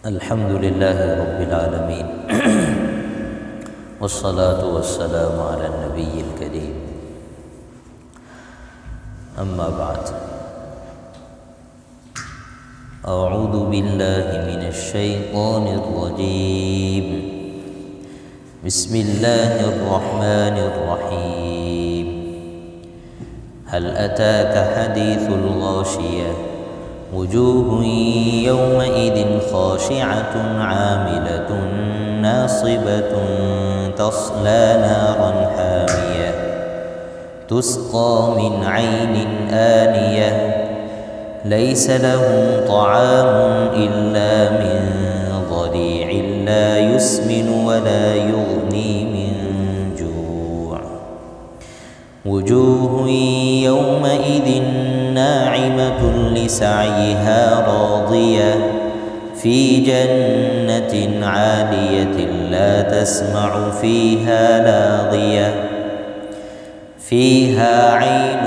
الحمد لله رب العالمين والصلاة والسلام على النبي الكريم أما بعد أعوذ بالله من الشيطان الرجيم بسم الله الرحمن الرحيم هل أتاك حديث الغاشية وجوه يومئذ خاشعة عاملة ناصبة تصلى نارا حامية تسقى من عين آنية ليس لهم طعام إلا من ضريع لا يسمن ولا يغني من جوع وجوه يومئذ ناعمة لسعيها راضية في جنة عالية لا تسمع فيها لاغية فيها عين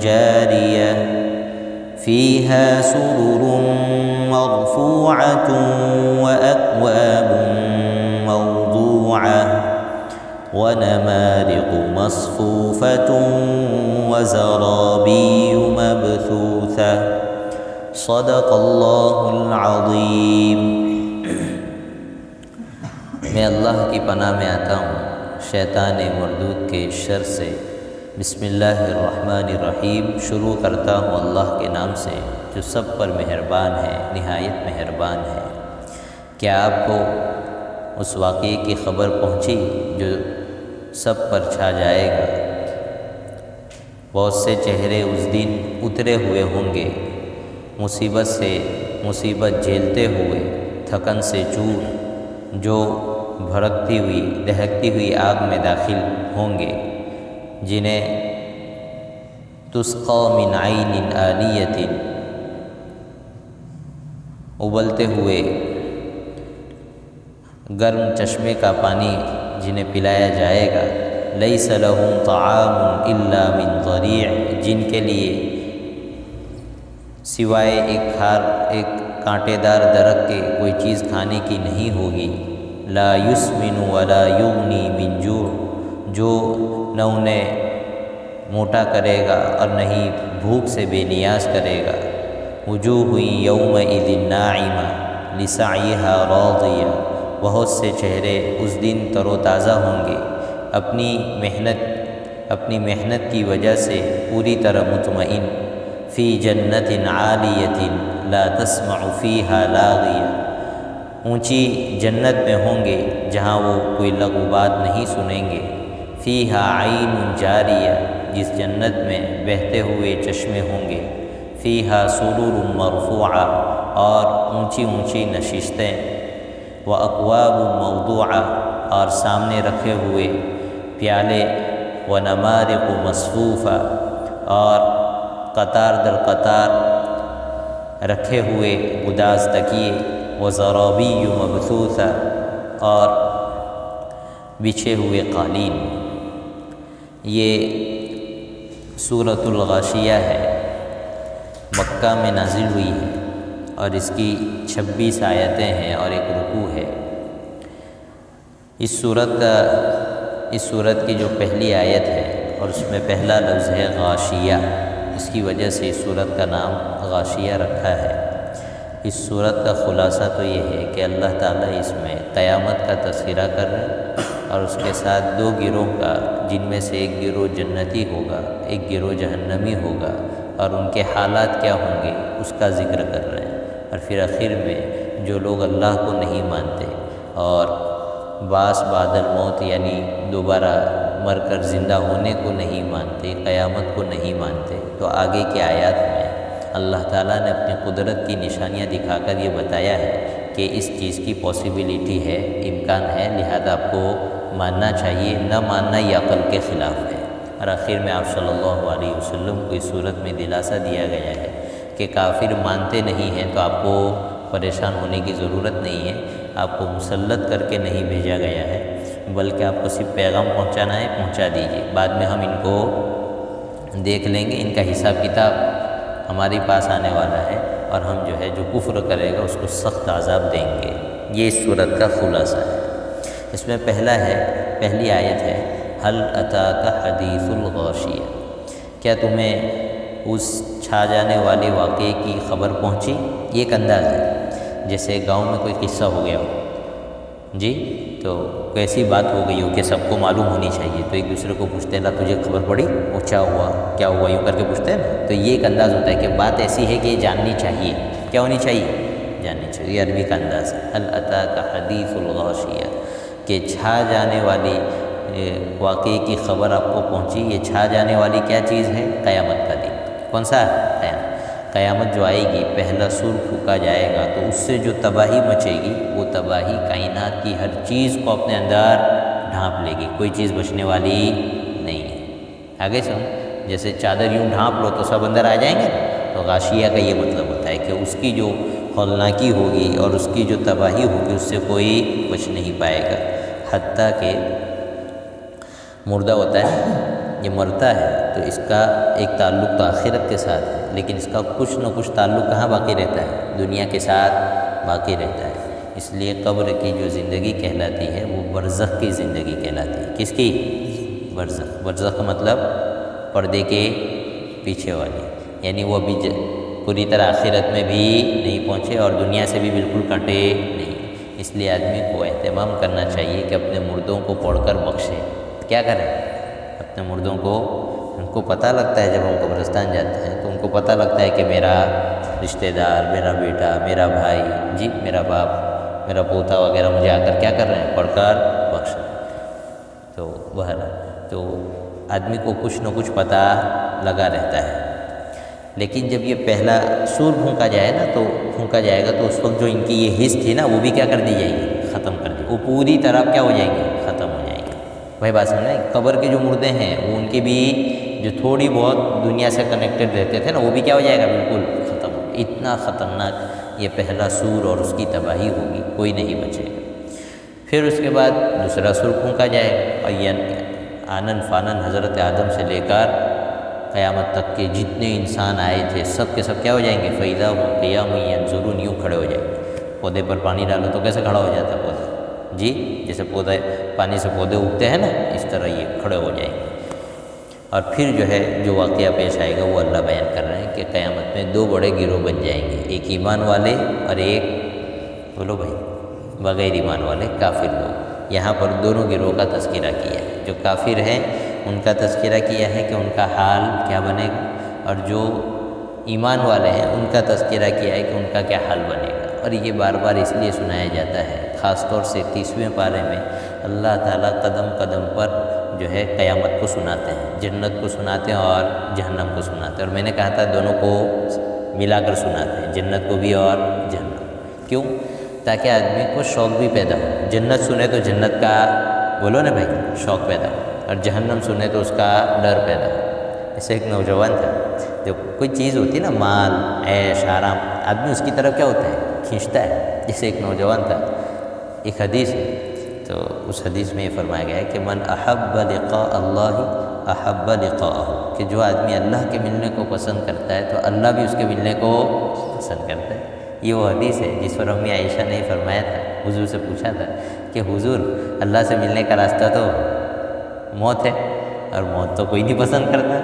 جارية فيها سرر مرفوعة وأكواب موضوعة ونمارق مصفوفة وزرابي مبثوثة صدق اللہ العظیم۔ میں اللہ کی پناہ میں آتا ہوں شیطان مردود کے شر سے۔ بسم اللہ الرحمن الرحیم، شروع کرتا ہوں اللہ کے نام سے جو سب پر مہربان ہے، نہایت مہربان ہے۔ کیا آپ کو اس واقعے کی خبر پہنچی جو سب پر چھا جائے گا؟ بہت سے چہرے اس دن اترے ہوئے ہوں گے، مصیبت سے مصیبت جھیلتے ہوئے، تھکن سے چور، جو بھڑکتی ہوئی دہکتی ہوئی آگ میں داخل ہوں گے، جنہیں تسقى من عین آنیۃ، ابلتے ہوئے گرم چشمے کا پانی جنہیں پلایا جائے گا۔ لیس لہم طعام الا من ضریع، جن کے لیے سوائے ایک کانٹے دار درخت کے کوئی چیز کھانے کی نہیں ہوگی۔ لا یسمن ولا یغنی من جوع، جو نہ انہیں موٹا کرے گا اور نہ ہی بھوک سے بے نیاز کرے گا۔ وجوہ یومئذ ناعمہ لسعیہا راضیہ، بہت سے چہرے اس دن تر و تازہ ہوں گے، اپنی محنت کی وجہ سے پوری طرح مطمئن۔ فی جنت عالیۃ لا تسمع فیہا لاغیہ، اونچی جنت میں ہوں گے جہاں وہ کوئی لغو بات نہیں سنیں گے۔ فیہا عین جاریہ، جس جنت میں بہتے ہوئے چشمے ہوں گے۔ فیہا سرور مرفوعہ، اور اونچی اونچی نشستیں۔ واکواب موضوعہ، اور سامنے رکھے ہوئے پیالے۔ ونمارق مصفوفہ، اور قطار در قطار رکھے ہوئے گداز تکیے۔ وزرابی مبثوثہ، اور بچھے ہوئے قالین۔ یہ سورۃ الغاشیہ ہے، مکہ میں نازل ہوئی ہے، اور اس کی 26 آیتیں ہیں اور ایک رکوع ہے۔ اس صورت کی جو پہلی آیت ہے اور اس میں پہلا لفظ ہے غاشیہ، اس کی وجہ سے اس صورت کا نام غاشیہ رکھا ہے۔ اس صورت کا خلاصہ تو یہ ہے کہ اللہ تعالیٰ اس میں قیامت کا تذکرہ کر رہے ہیں، اور اس کے ساتھ دو گروہ کا، جن میں سے ایک گروہ جنتی ہوگا، ایک گروہ جہنمی ہوگا، اور ان کے حالات کیا ہوں گے اس کا ذکر کر رہے ہیں۔ اور پھر آخر میں جو لوگ اللہ کو نہیں مانتے اور بعث بعد الموت یعنی دوبارہ مر کر زندہ ہونے کو نہیں مانتے، قیامت کو نہیں مانتے، تو آگے کی آیات میں اللہ تعالیٰ نے اپنی قدرت کی نشانیاں دکھا کر یہ بتایا ہے کہ اس چیز کی پاسبلٹی ہے، امکان ہے، لہذا آپ کو ماننا چاہیے، نہ ماننا یہ عقل کے خلاف ہے۔ اور آخر میں آپ صلی اللہ علیہ وسلم کو اس صورت میں دلاسا دیا گیا ہے کہ کافر مانتے نہیں ہیں تو آپ کو پریشان ہونے کی ضرورت نہیں ہے، آپ کو مسلط کر کے نہیں بھیجا گیا ہے، بلکہ آپ کو صرف پیغام پہنچانا ہے، پہنچا دیجیے، بعد میں ہم ان کو دیکھ لیں گے، ان کا حساب کتاب ہمارے پاس آنے والا ہے، اور ہم جو ہے جو کفر کرے گا اس کو سخت عذاب دیں گے۔ یہ اس صورت کا خلاصہ ہے۔ اس میں پہلی آیت ہے هل اتاک حدیث الغاشیہ، کیا تمہیں اس چھا جانے والے واقعے کی خبر پہنچی؟ یہ ایک انداز ہے جیسے گاؤں میں کوئی قصہ ہو گیا ہو جی، تو کیسی بات ہو گئی ہو کہ سب کو معلوم ہونی چاہیے، تو ایک دوسرے کو پوچھتے ہیں نا تجھے خبر پڑی وہ کیا ہوا کیا ہوا، یوں کر کے پوچھتے ہیں نا، تو یہ ایک انداز ہوتا ہے کہ بات ایسی ہے کہ یہ جاننی چاہیے، کیا ہونی چاہیے، جاننی چاہیے۔ یہ عربی کا انداز ہے هل اتاک حدیث الغاشیہ، کہ چھا جانے والی واقعے کی خبر آپ کو پہنچی۔ یہ چھا جانے والی کیا چیز ہے؟ قیامت کا دن۔ کون سا؟ قیامت جو آئے گی، پہلا سور پھونکا جائے گا تو اس سے جو تباہی مچے گی، وہ تباہی کائنات کی ہر چیز کو اپنے اندر ڈھانپ لے گی، کوئی چیز بچنے والی نہیں ہے۔ آگے سن، جیسے چادر یوں ڈھانپ لو تو سب اندر آ جائیں گے نا، تو غاشیہ کا یہ مطلب ہوتا ہے کہ اس کی جو ہولناکی ہوگی اور اس کی جو تباہی ہوگی اس سے کوئی بچ نہیں پائے گا۔ حتیٰ کہ مردہ ہوتا ہے، یہ مرتا ہے تو اس کا ایک تعلق تو آخرت کے ساتھ ہے، لیکن اس کا کچھ نہ کچھ تعلق کہاں باقی رہتا ہے؟ دنیا کے ساتھ باقی رہتا ہے۔ اس لیے قبر کی جو زندگی کہلاتی ہے وہ برزخ کی زندگی کہلاتی ہے۔ کس کی؟ برزخ۔ برزخ کا مطلب پردے کے پیچھے والی، یعنی وہ ابھی پوری طرح آخرت میں بھی نہیں پہنچے اور دنیا سے بھی بالکل کٹے نہیں۔ اس لیے آدمی کو اہتمام کرنا چاہیے کہ اپنے مردوں کو پڑھ کر بخشے۔ کیا کریں؟ اپنے مردوں کو، ان کو پتہ لگتا ہے جب ہم قبرستان جاتے ہیں تو ان کو پتہ لگتا ہے کہ میرا رشتہ دار، میرا بیٹا، میرا بھائی، جی میرا باپ، میرا پوتا وغیرہ مجھے آ کر کیا کر رہے ہیں؟ پڑھ کر بخش رہے ہیں۔ تو بہرحال تو آدمی کو کچھ نہ کچھ پتہ لگا رہتا ہے، لیکن جب یہ پہلا سور پھونکا جائے نا، تو پھونکا جائے گا تو اس وقت جو ان کی یہ حس تھی نا وہ بھی کیا کر دی جائے گی؟ ختم کر دی، وہ پوری طرح کیا ہو جائیں گے؟ ختم ہو جائیں گے۔ بھائی بات سمجھ رہے ہیں؟ قبر کے جو مردے ہیں وہ ان کی بھی جو تھوڑی بہت دنیا سے کنیکٹڈ رہتے تھے نا، وہ بھی کیا ہو جائے گا؟ بالکل ختم ہو۔ اتنا خطرناک یہ پہلا سور اور اس کی تباہی ہوگی، کوئی نہیں بچے گا۔ پھر اس کے بعد دوسرا سور پھونکا جائے گا، اور یہ آنن فانن حضرت آدم سے لے کر قیامت تک کے جتنے انسان آئے تھے سب کے سب کیا ہو جائیں گے؟ فَإِذَا هُمْ قِيَامٌ يَنظُرُونَ، یوں کھڑے ہو جائیں گے۔ پودے پر پانی ڈالو تو کیسے کھڑا ہو جاتا ہے پودا؟ جی جیسے پودے پانی سے پودے اگتے ہیں نا، اس طرح یہ کھڑے ہو جائیں گے۔ اور پھر جو ہے جو واقعہ پیش آئے گا وہ اللہ بیان کر رہے ہیں کہ قیامت میں دو بڑے گروہ بن جائیں گے، ایک ایمان والے اور ایک، بولو بھائی، بغیر ایمان والے کافر لوگ۔ یہاں پر دونوں گروہ کا تذکرہ کیا ہے۔ جو کافر ہیں ان کا تذکرہ کیا ہے کہ ان کا حال کیا بنے گا، اور جو ایمان والے ہیں ان کا تذکرہ کیا ہے کہ ان کا کیا حال بنے گا۔ اور یہ بار بار اس لیے سنایا جاتا ہے، خاص طور سے 30ویں پارے میں اللہ تعالیٰ قدم قدم پر جو ہے قیامت کو سناتے ہیں، جنت کو سناتے ہیں اور جہنم کو سناتے ہیں۔ اور میں نے کہا تھا دونوں کو ملا کر سناتے ہیں، جنت کو بھی اور جہنم۔ کیوں؟ تاکہ آدمی کو شوق بھی پیدا ہو۔ جنت سنے تو جنت کا، بولو نا بھائی، شوق پیدا ہو، اور جہنم سنے تو اس کا ڈر پیدا ہو۔ ایسے ایک نوجوان تھا، جو کوئی چیز ہوتی ہے نا، مال، عیش، آرام، آدمی اس کی طرف کیا ہوتا ہے؟ کھینچتا ہے۔ جیسے ایک نوجوان تھا، ایک حدیث ہے، تو اس حدیث میں یہ فرمایا گیا ہے کہ من احب لقاء اللہ احب لقاءہ، کہ جو آدمی اللہ کے ملنے کو پسند کرتا ہے تو اللہ بھی اس کے ملنے کو پسند کرتا ہے۔ یہ وہ حدیث ہے جس پر امی عائشہ نے فرمایا تھا، حضور سے پوچھا تھا کہ حضور اللہ سے ملنے کا راستہ تو موت ہے، اور موت تو کوئی نہیں پسند کرتا۔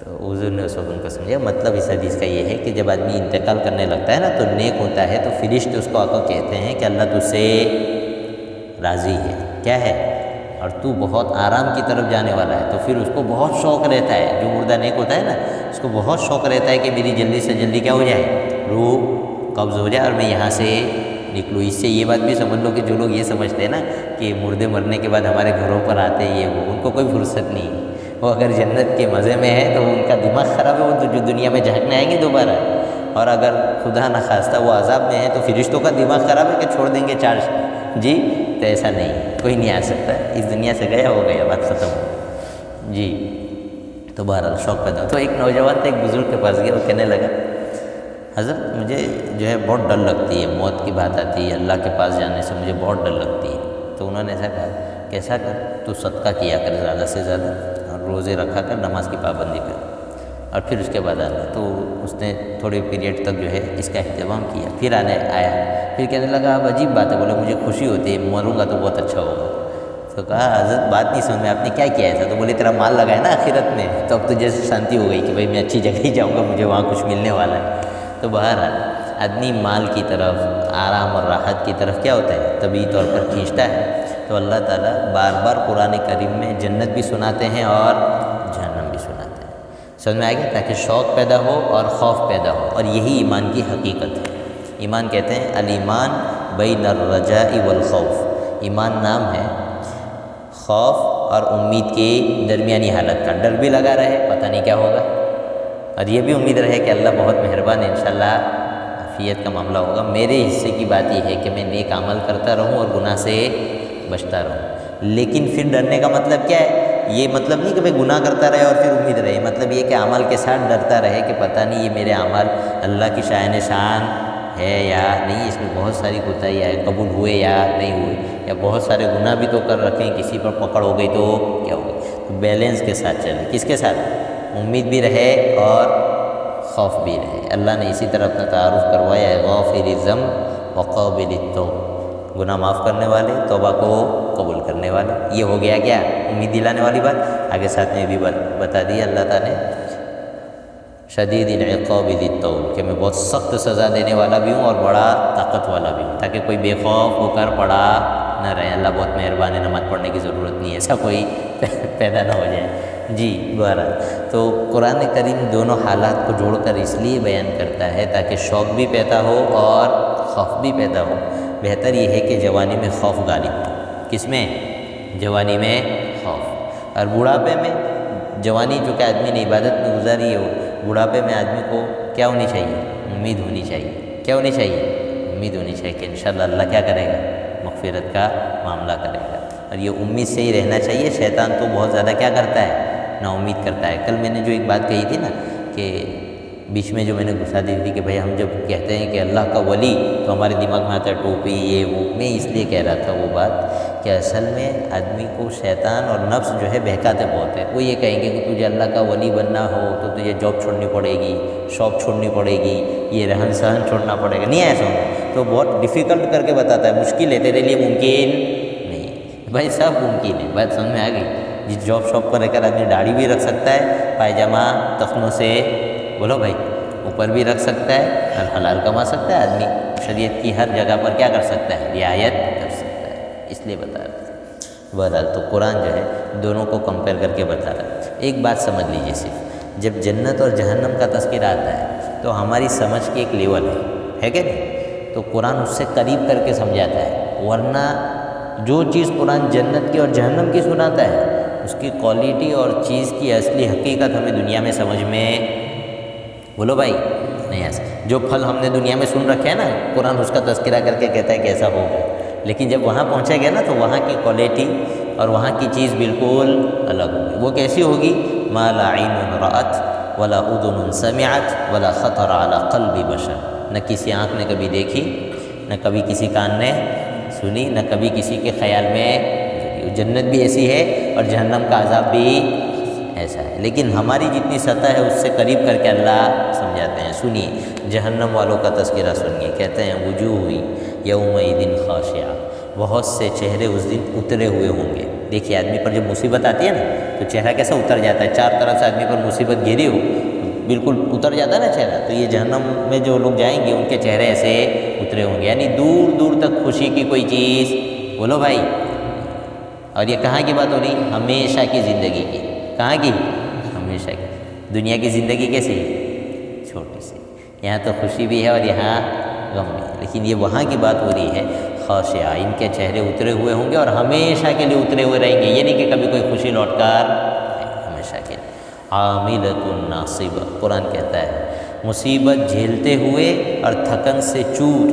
تو حضور نے اس وقت ان کو سمجھا، مطلب اس حدیث کا یہ ہے کہ جب آدمی انتقال کرنے لگتا ہے نا تو نیک ہوتا ہے، تو فرشتے اس کو آ کر کہتے ہیں کہ اللہ تجھ سے راضی ہے، کیا ہے، اور تو بہت آرام کی طرف جانے والا ہے۔ تو پھر اس کو بہت شوق رہتا ہے، جو مردہ نیک ہوتا ہے نا، اس کو بہت شوق رہتا ہے کہ میری جلدی سے جلدی کیا ہو جائے، روح قبض ہو جائے اور میں یہاں سے نکلوں۔ اس سے یہ بات بھی سمجھ لو کہ جو لوگ یہ سمجھتے ہیں نا کہ مردے مرنے کے بعد ہمارے گھروں پر آتے یہ وہ، ان کو کوئی فرصت نہیں ہے۔ وہ اگر جنت کے مزے میں ہے تو ان کا دماغ خراب ہے، وہ تو جو دنیا میں جھانکنے آئیں گے دوبارہ، اور اگر خدا نخواستہ وہ عذاب میں ہے تو فرشتوں کا دماغ خراب ہے کہ چھوڑ دیں گے چارج، جی تو ایسا نہیں، کوئی نہیں آ سکتا، اس دنیا سے گیا ہو گیا، بات ختم ہو جی۔ تو بہرحال شوق پیدا ہو۔ تو ایک نوجوان تھا، ایک بزرگ کے پاس گیا، وہ کہنے لگا حضرت مجھے جو ہے بہت ڈر لگتی ہے، موت کی بات آتی ہے، اللہ کے پاس جانے سے مجھے بہت ڈر لگتی ہے۔ تو انہوں نے ایسا کہا کیسا کر، تو صدقہ کیا کر زیادہ سے زیادہ، اور روزے رکھا کر، نماز کی پابندی کر۔ اور پھر اس کے بعد آنا، تو اس نے تھوڑے پیریڈ تک جو ہے اس کا اہتمام کیا، پھر آیا، پھر کہنے لگا اب عجیب بات ہے، بولے مجھے خوشی ہوتی ہے، مروں گا تو بہت اچھا ہوگا۔ تو کہا حضرت بات نہیں سمجھ میں، آپ نے کیا کیا ایسا؟ تو بولے تیرا مال لگا ہے نا آخرت میں، تو اب تو جیسے شانتی ہو گئی کہ بھائی میں اچھی جگہ ہی جاؤں گا، مجھے وہاں کچھ ملنے والا ہے۔ تو بہرحال آدمی مال کی طرف، آرام اور راحت کی طرف کیا ہوتا ہے طبعی طور پر کھینچتا ہے۔ تو اللہ تعالیٰ بار بار قرآن کریم میں جنت بھی سناتے ہیں اور جہنم بھی سناتے ہیں، سمجھ میں آئے گا، تاکہ شوق پیدا ہو اور خوف پیدا ہو، اور یہی ایمان کی حقیقت ہے۔ ایمان کہتے ہیں الایمان بین الرجاء والخوف، ایمان نام ہے خوف اور امید کی درمیانی حالت کا، ڈر بھی لگا رہے پتہ نہیں کیا ہوگا، اور یہ بھی امید رہے کہ اللہ بہت مہربان ہے، انشاءاللہ عافیت کا معاملہ ہوگا، میرے حصے کی بات یہ ہے کہ میں نیک عمل کرتا رہوں اور گناہ سے بچتا رہوں۔ لیکن پھر ڈرنے کا مطلب کیا ہے؟ یہ مطلب نہیں کہ میں گناہ کرتا رہے اور پھر امید رہے، مطلب یہ کہ عمل کے ساتھ ڈرتا رہے کہ پتہ نہیں یہ میرے عمل اللہ کی شائن شان ہے یا نہیں، اس میں بہت ساری کوتاہی ہے، قبول ہوئے یا نہیں ہوئے، یا بہت سارے گناہ بھی تو کر رکھیں، کسی پر پکڑ ہو گئی تو کیا ہوگی۔ تو بیلنس کے ساتھ چلے، کس کے ساتھ؟ امید بھی رہے اور خوف بھی رہے۔ اللہ نے اسی طرح اپنا تعارف کروایا ہے، غافر الذنب وقابل التوب، گناہ معاف کرنے والے، توبہ کو قبول کرنے والے۔ یہ ہو گیا کیا؟ امید دلانے والی بات۔ آگے ساتھ میں بھی بتا دی اللہ تعالیٰ نے شدید العقاب ذی الطول، کہ میں بہت سخت سزا دینے والا بھی ہوں اور بڑا طاقت والا بھی ہوں، تاکہ کوئی بے خوف ہو کر پڑا نہ رہے۔ اللہ بہت مہربان ہے، نماز پڑھنے کی ضرورت نہیں ہے، ایسا کوئی پیدا نہ ہو جائے۔ جی دوبارہ تو قرآن کریم دونوں حالات کو جوڑ کر اس لیے بیان کرتا ہے تاکہ شوق بھی پیدا ہو اور خوف بھی پیدا ہو۔ بہتر یہ ہے کہ جوانی میں خوف غالب ہو۔ کس میں؟ جوانی میں خوف، اور بوڑھاپے میں، جوانی جو کہ آدمی نے عبادت میں گزاری ہو، بڑھاپے میں آدمی کو کیا ہونی چاہیے؟ امید ہونی چاہیے۔ کیا ہونی چاہیے؟ امید ہونی چاہیے کہ انشاءاللہ اللہ کیا کرے گا؟ مغفرت کا معاملہ کرے گا، اور یہ امید سے ہی رہنا چاہیے۔ شیطان تو بہت زیادہ کیا کرتا ہے؟ نا امید کرتا ہے۔ کل میں نے جو ایک بات کہی تھی نا کہ بیچ میں جو میں نے گھسا دی تھی کہ بھائی ہم جب کہتے ہیں کہ اللہ کا ولی تو ہمارے دماغ میں آتا ہے ٹوپی یہ وہ، میں اس لیے کہہ رہا تھا وہ بات کہ اصل میں آدمی کو شیطان اور نفس جو ہے بہکاتے بہت ہے۔ وہ یہ کہیں گے کہ تجھے اللہ کا ولی بننا ہو تو تجھے جاب چھوڑنی پڑے گی، شاپ چھوڑنی پڑے گی، یہ رہن سہن چھوڑنا پڑے گا، نہیں ایسا تو بہت ڈیفیکلٹ کر کے بتاتا ہے، مشکل ہے تیرے لیے، ممکن نہیں۔ بھائی سب ممکن ہے، بات سمجھ میں آ گئی؟ جس جاب شاپ پر رہ کر آدمی داڑھی بھی رکھ سکتا ہے، پائجامہ تخنوں سے بولو بھائی اوپر بھی رکھ سکتا ہے، اور حلال کما سکتا ہے آدمی، شریعت کی ہر جگہ پر کیا کر سکتا ہے؟ رعایت کر سکتا ہے، اس لیے بتا رہا تھا۔ بہرحال تو قرآن جو ہے دونوں کو کمپیئر کر کے بتا رہا ہے۔ ایک بات سمجھ لیجیے، صرف جب جنت اور جہنم کا تذکرہ آتا ہے تو ہماری سمجھ کی ایک لیول ہے کہ نہیں؟ تو قرآن اس سے قریب کر کے سمجھاتا ہے، ورنہ جو چیز قرآن جنت کی اور جہنم کی سناتا ہے اس کی کوالٹی اور چیز کی اصلی حقیقت ہمیں دنیا میں سمجھ میں بولو بھائی نہیں ایسا۔ جو پھل ہم نے دنیا میں سن رکھے ہیں نا، قرآن اس کا تذکرہ کر کے کہتا ہے کہ ایسا ہوگا، لیکن جب وہاں پہنچا گیا نا تو وہاں کی کوالٹی اور وہاں کی چیز بالکل الگ ہوگی۔ وہ کیسی ہوگی؟ ما لا عین رأت ولا اذن سمعت ولا خطر علی قلب بشر، نہ کسی آنکھ نے کبھی دیکھی، نہ کبھی کسی کان نے سنی، نہ کبھی کسی کے خیال میں گزری۔ جنت بھی ایسی ہے اور جہنم کا عذاب بھی ایسا ہے، لیکن ہماری جتنی سطح ہے اس سے قریب کر کے اللہ سمجھاتے ہیں۔ سنیے جہنم والوں کا تذکرہ سنیے، کہتے ہیں وجوہ یومئذ خاشعہ، بہت سے چہرے اس دن اترے ہوئے ہوں گے۔ دیکھیے آدمی پر جب مصیبت آتی ہے نا تو چہرہ کیسا اتر جاتا ہے، چار طرف سے آدمی پر مصیبت گھیری ہو بالکل اتر جاتا ہے نا چہرہ، تو یہ جہنم میں جو لوگ جائیں گے ان کے چہرے ایسے اترے ہوں گے، یعنی دور دور تک خوشی کی کوئی چیز بولو بھائی۔ اور یہ کہاں کی بات ہو رہی؟ ہمیشہ کی زندگی کی۔ کہاں کی؟ ہمیشہ کی۔ دنیا کی زندگی کیسی؟ چھوٹی سی، یہاں تو خوشی بھی ہے اور یہاں غم بھی ہے، لیکن یہ وہاں کی بات ہو رہی ہے خاشعہ، ان کے چہرے اترے ہوئے ہوں گے اور ہمیشہ کے لیے اترے ہوئے رہیں گے، یہ نہیں کہ کبھی کوئی خوشی لوٹ کر، ہمیشہ کے لیے۔ عاملۃ ناصبہ، قرآن کہتا ہے مصیبت جھیلتے ہوئے اور تھکن سے چور۔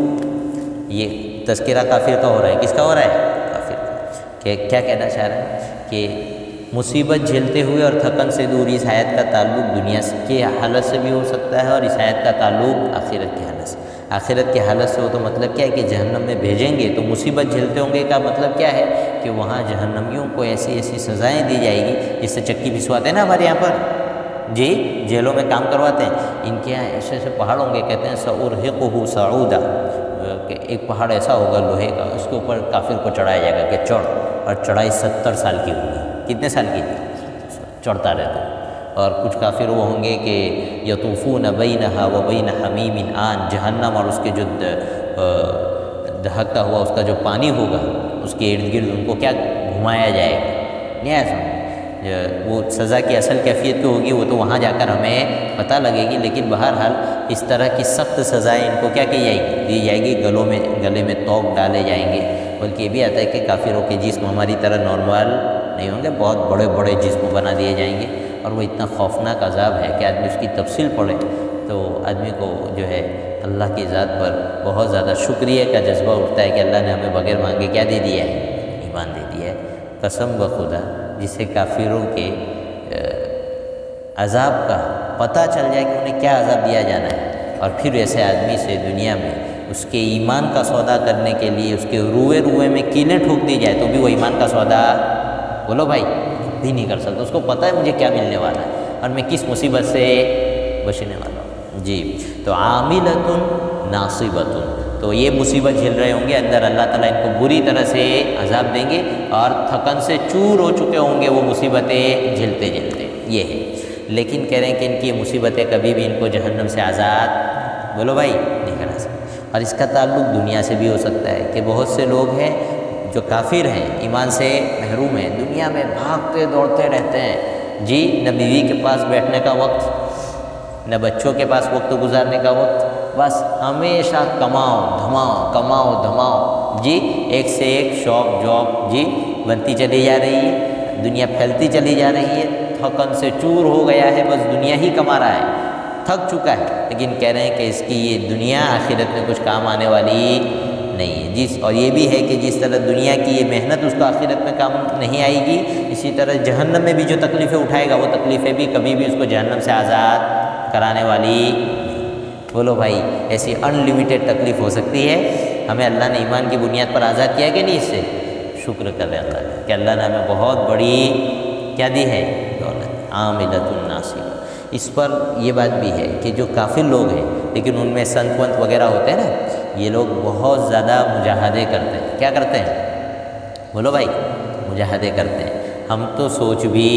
یہ تذکرہ کافر کا ہو رہا ہے، کس کا ہو رہا ہے؟ کافر کا۔ کہ کیا کہنا چاہ رہا ہے کہ مصیبت جھیلتے ہوئے اور تھکن سے دور، اس آیت کا تعلق دنیا کی حالت سے بھی ہو سکتا ہے اور اس آیت کا تعلق آخرت کی حالت سے۔ آخرت کی حالت سے ہو تو مطلب کیا ہے کہ جہنم میں بھیجیں گے تو مصیبت جھیلتے ہوں گے کا مطلب کیا ہے کہ وہاں جہنمیوں کو ایسی ایسی سزائیں دی جائے گی، جس سے چکی پسواتے ہیں نا ہمارے یہاں پر، جی جیلوں میں کام کرواتے ہیں، ان کے یہاں ایسے ایسے پہاڑ ہوں گے، کہتے ہیں سأرهقه صعودا، کہ ایک پہاڑ ایسا ہوگا لوہے کا، اس کے اوپر کافر کو چڑھایا جائے گا کہ چڑھ، اور چڑھائی 70 سال کی ہوگی۔ کتنے سال کی؟ چڑھتا رہتا۔ اور کچھ کافر وہ ہوں گے کہ یطوفون بینہا و بین حمیم آن، جہنم اور اس کے جو دہکتا ہوا اس کا جو پانی ہوگا اس کے ارد گرد ان کو کیا گھمایا جائے گا، نہیں ایسا۔ وہ سزا کی اصل کیفیت تو ہوگی وہ تو وہاں جا کر ہمیں پتہ لگے گی، لیکن بہرحال اس طرح کی سخت سزائیں ان کو کیا کی جائے گی، دی جائے گی، گلے میں توق ڈالے جائیں گے۔ بلکہ یہ بھی آتا ہے کہ کافروں کے جسم ہماری طرح نارمل نہیں ہوں گے، بہت بڑے بڑے جسم بنا دیے جائیں گے، اور وہ اتنا خوفناک عذاب ہے کہ آدمی اس کی تفصیل پڑھے تو آدمی کو جو ہے اللہ کی ذات پر بہت زیادہ شکریہ کا جذبہ اٹھتا ہے کہ اللہ نے ہمیں بغیر مانگے کیا دے دیا ہے، ایمان دے دیا ہے۔ قسم بخدا جسے کافروں کے عذاب کا پتہ چل جائے کہ انہیں کیا عذاب دیا جانا ہے، اور پھر ایسے آدمی سے دنیا میں اس کے ایمان کا سودا کرنے کے لیے اس کے روئے میں کیلیں ٹھوک دی جائے تو بھی وہ ایمان کا سودا بولو بھائی بھی نہیں کر سکتا۔ اس کو پتہ ہے مجھے کیا ملنے والا ہے اور میں کس مصیبت سے بچنے والا ہوں۔ جی تو عاملۃ ناصبۃ، تو یہ مصیبت جھیل رہے ہوں گے، اندر اللہ تعالیٰ ان کو بری طرح سے عذاب دیں گے اور تھکن سے چور ہو چکے ہوں گے وہ مصیبتیں جھیلتے جھیلتے، یہ ہے۔ لیکن کہہ رہے ہیں کہ ان کی مصیبتیں کبھی بھی ان کو جہنم سے آزاد بولو بھائی نہیں کرا سکتے۔ اور اس کا تعلق دنیا سے بھی ہو سکتا ہے کہ بہت سے لوگ ہیں جو کافر ہیں، ایمان سے محروم ہیں، دنیا میں بھاگتے دوڑتے رہتے ہیں، جی نہ بیوی کے پاس بیٹھنے کا وقت، نہ بچوں کے پاس وقت گزارنے کا وقت، بس ہمیشہ کماؤ دھماؤ، جی ایک سے ایک شوق جاب جی بنتی چلی جا رہی ہے، دنیا پھیلتی چلی جا رہی ہے، تھکن سے چور ہو گیا ہے، بس دنیا ہی کما رہا ہے، تھک چکا ہے۔ لیکن کہہ رہے ہیں کہ اس کی یہ دنیا آخرت میں کچھ کام آنے والی نہیں ہے، اور یہ بھی ہے کہ جس طرح دنیا کی یہ محنت اس کو آخرت میں کام نہیں آئے گی، اسی طرح جہنم میں بھی جو تکلیفیں اٹھائے گا وہ تکلیفیں بھی کبھی بھی اس کو جہنم سے آزاد کرانے والی بولو بھائی۔ ایسی ان لمیٹیڈ تکلیف ہو سکتی ہے، ہمیں اللہ نے ایمان کی بنیاد پر آزاد کیا کہ نہیں، اس سے شکر کر رہے ہیں اللہ کا کہ اللہ نے ہمیں بہت بڑی کیا دی ہے دولت، عاملۃ ناصبہ۔ اس پر یہ بات بھی ہے کہ جو کافر لوگ ہیں لیکن ان میں سنت ونت وغیرہ ہوتے ہیں نا، یہ لوگ بہت زیادہ مجاہدے کرتے ہیں، کیا کرتے ہیں بولو بھائی، مجاہدے کرتے ہیں۔ ہم تو سوچ بھی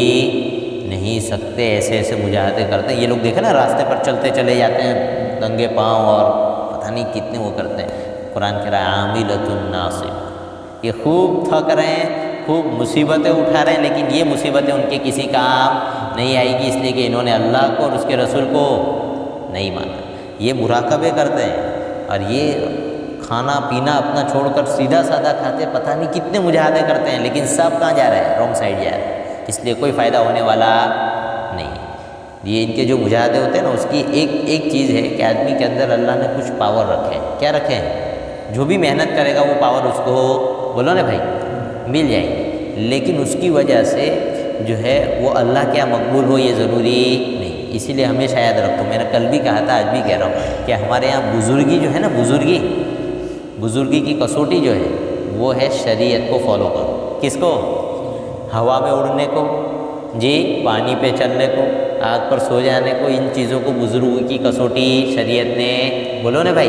نہیں سکتے ایسے ایسے مجاہدے کرتے ہیں یہ لوگ، دیکھیں نا راستے پر چلتے چلے جاتے ہیں ننگے پاؤں، اور پتہ نہیں کتنے وہ کرتے ہیں۔ قرآن کہہ رہا ہے عاملۃ ناصبہ، یہ خوب تھک رہے ہیں، خوب مصیبتیں اٹھا رہے ہیں، لیکن یہ مصیبتیں ان کے کسی کام نہیں آئے گی، اس لیے کہ انہوں نے اللہ کو اور اس کے رسول کو نہیں مانا۔ یہ مراقبے کرتے ہیں اور یہ کھانا پینا اپنا چھوڑ کر سیدھا سادہ کھاتے، پتہ نہیں کتنے مجاہدے کرتے ہیں، لیکن سب کہاں جا رہے ہیں، رانگ سائڈ جا رہے ہیں، اس لیے کوئی فائدہ ہونے والا نہیں۔ یہ ان کے جو مجاہدے ہوتے ہیں نا، اس کی ایک چیز ہے کہ آدمی کے اندر اللہ نے کچھ پاور رکھے ہیں، کیا رکھے ہیں، جو بھی محنت کرے گا وہ پاور اس کو بولو نا بھائی مل جائے گی، لیکن اس کی وجہ سے جو ہے وہ اللہ کیا مقبول ہو یہ ضروری نہیں۔ اسی لیے ہمیشہ یاد رکھو، میں نے کل بھی کہا تھا آج بھی کہہ رہا ہوں کہ ہمارے یہاں بزرگی جو ہے نا، بزرگی کی کسوٹی جو ہے وہ ہے شریعت کو فالو کرو۔ کس کو؟ ہوا میں اڑنے کو، جی پانی پہ چلنے کو، آگ پر سو جانے کو، ان چیزوں کو بزرگی کی کسوٹی شریعت نے بولو نا بھائی